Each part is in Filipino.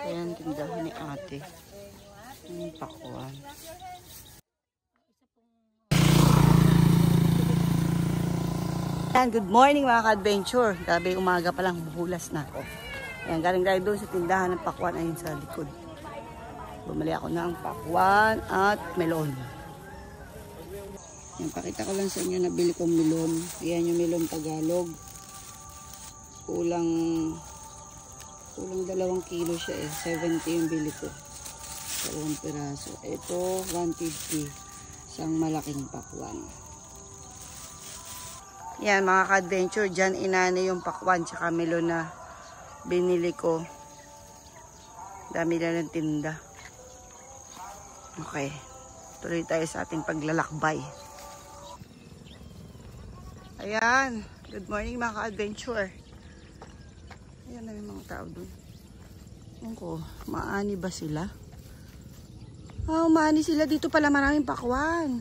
Ayan, tindahan ni ate. Yung pakwan. Ayan, good morning mga ka-adventure. Gabi umaga pa lang, buhulas na ako. Ayan, galing tayo doon sa tindahan ng pakwan ayun sa likod. Bumali ako ng pakwan at melon. Ayan, pakita ko lang sa inyo, nabili kong melon. Ayan yung melon Tagalog. Kulang 2 kilo siya eh. 70 yung bili ko. 2 piraso. Ito, 150. Isang malaking pakwan. Yan mga ka-adventure. Diyan inani yung pakwan tsaka melon na binili ko. Dami na ng tinda. Okay. Tuloy tayo sa ating paglalakbay. Ayan. Good morning mga ka-adventure. Ayan na yung mga tao doon. Ayan ko, maani ba sila? Oh, maani sila. Dito pala maraming pakwan.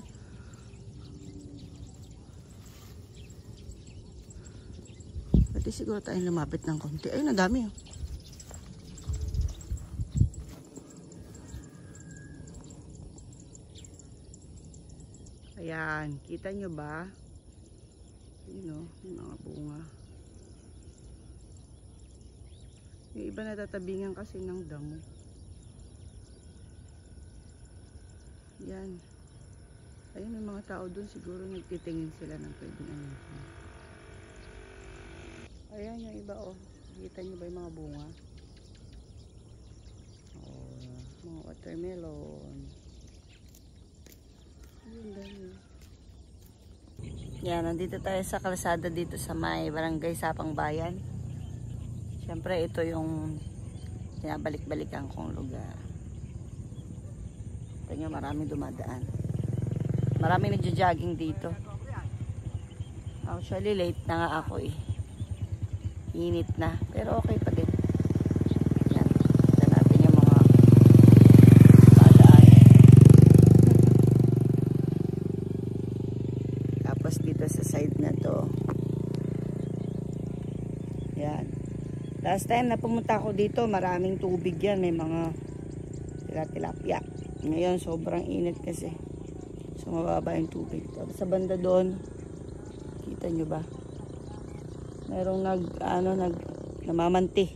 Pati siguro tayong lumapit ng konti. Ayun, ang dami. Oh. Ayan, kita nyo ba? Yun o, yung mga bunga. Yung iba natatabingan kasi ng damo. Yan. Ayun, may mga tao dun. Siguro nagtitingin sila ng pwedeng ano. Ayan yung iba oh. Kita nyo ba yung mga bunga? Oh, mga watermelon. Ayun dami. Yan, nandito tayo sa kalsada dito sa may barangay Sapang Bayan. Siyempre ito yung pinabalik-balikan kong lugar. Ito nyo, maraming dumadaan. Maraming nagja-jogging dito. Actually late na nga ako eh. Init na. Pero okay pa din. Yan. Ito natin yung mga dadaan. Tapos dito sa side na to. Yan. Last time na pumunta ako dito, maraming tubig yan. May mga tilapia. Ngayon, sobrang init kasi. So, mababa yung tubig. Tapos sa banda doon, kita nyo ba? Merong namamanti.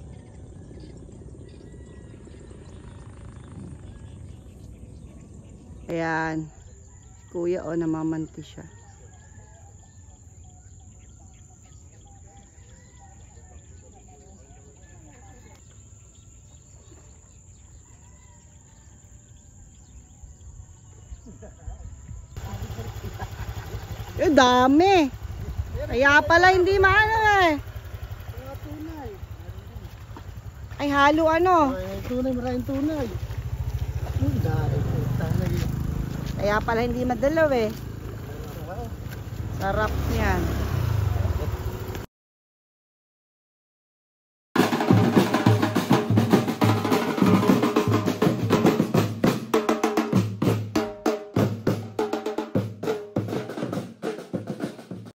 Ayan. Kuya, o, namamanti siya. Eh, dami. Kaya pala hindi maano eh. Ay, halo ano? Ay, tunay, maraming tunay. Kaya pala hindi madalaw eh. Sarap niyan.